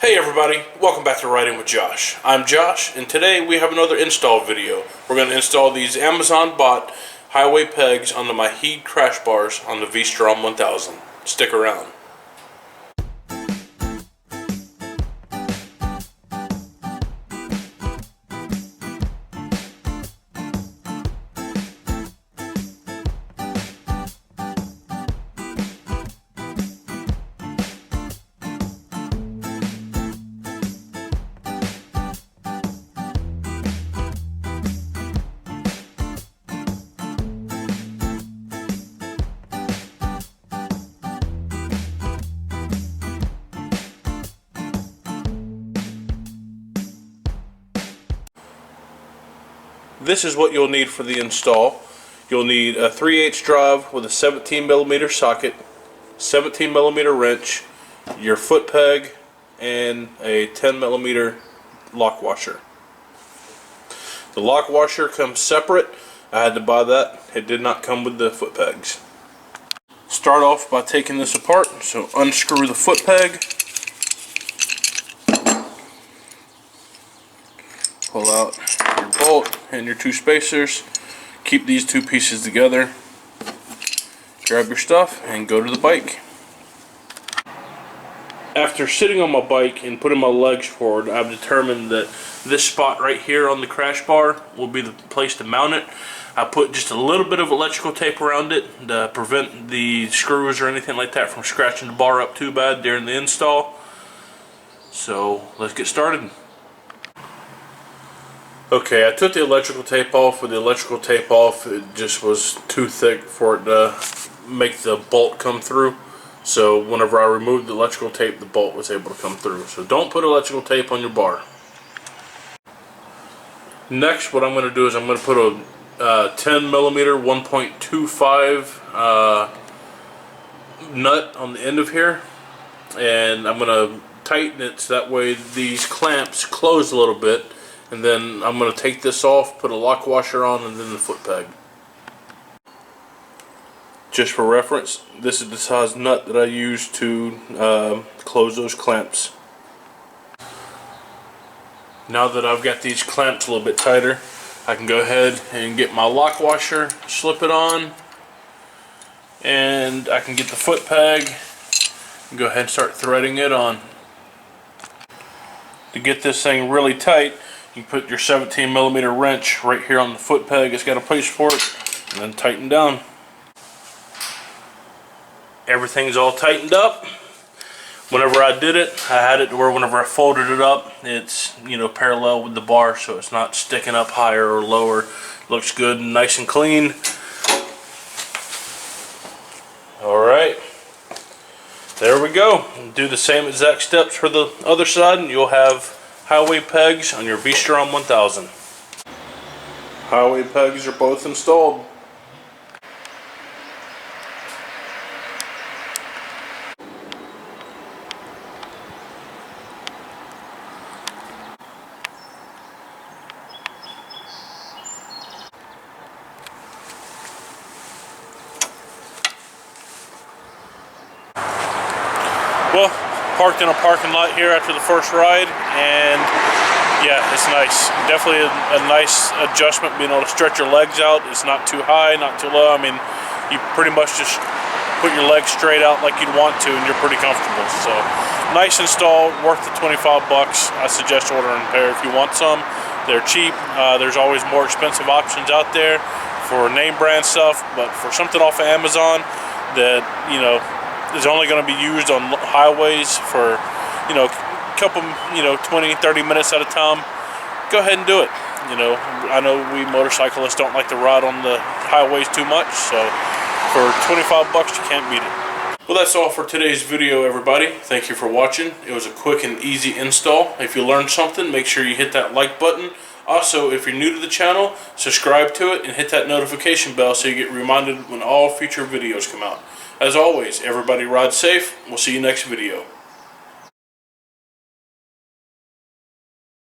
Hey everybody, welcome back to Riding with Josh. I'm Josh, and today we have another install video. We're going to install these Amazon bought highway pegs onto my heat crash bars on the V-Strom 1000. Stick around. This is what you'll need for the install. You'll need a 3/8 drive with a 17mm socket, 17mm wrench, your foot peg, and a 10mm lock washer. The lock washer comes separate. I had to buy that. It did not come with the foot pegs. Start off by taking this apart. So unscrew the foot peg. Pull out your bolt and your two spacers. Keep these two pieces together. Grab your stuff and go to the bike. After sitting on my bike and putting my legs forward, I've determined that this spot right here on the crash bar will be the place to mount it. I put just a little bit of electrical tape around it to prevent the screws or anything like that from scratching the bar up too bad during the install. So let's get started. Okay, I took the electrical tape off. With the electrical tape off, it just was too thick for it to make the bolt come through. So whenever I removed the electrical tape, the bolt was able to come through. So don't put electrical tape on your bar. Next, what I'm going to do is I'm going to put a 10mm 1.25 nut on the end of here, and I'm going to tighten it so that way these clamps close a little bit. And then I'm going to take this off, put a lock washer on, and then the foot peg. Just for reference, this is the size nut that I use to close those clamps. Now that I've got these clamps a little bit tighter, I can go ahead and get my lock washer, slip it on, and I can get the foot peg and go ahead and start threading it on. To get this thing really tight, you put your 17mm wrench right here on the foot peg. It's got a place for it, and then tighten down. Everything's all tightened up. Whenever I did it, I had it to where whenever I folded it up, it's parallel with the bar, so it's not sticking up higher or lower. Looks good and nice and clean. All right, there we go. Do the same exact steps for the other side, and you'll have highway pegs on your V-Strom 1000. Highway pegs are both installed. Well, parked in a parking lot here after the first ride, and yeah, it's nice. Definitely a nice adjustment, being able to stretch your legs out. It's not too high, not too low. I mean, you pretty much just put your legs straight out like you'd want to, and you're pretty comfortable. So nice install, worth the 25 bucks. I suggest ordering a pair if you want some. They're cheap. There's always more expensive options out there for name brand stuff, but for something off of Amazon that is only going to be used on highways for a couple 20-30 minutes at a time, go ahead and do it. I know we motorcyclists don't like to ride on the highways too much, so for 25 bucks you can't beat it. Well, that's all for today's video, everybody. Thank you for watching. It was a quick and easy install. If you learned something, make sure you hit that like button. Also, if you're new to the channel, subscribe to it and hit that notification bell so you get reminded when all future videos come out. As always, everybody ride safe. We'll see you next video.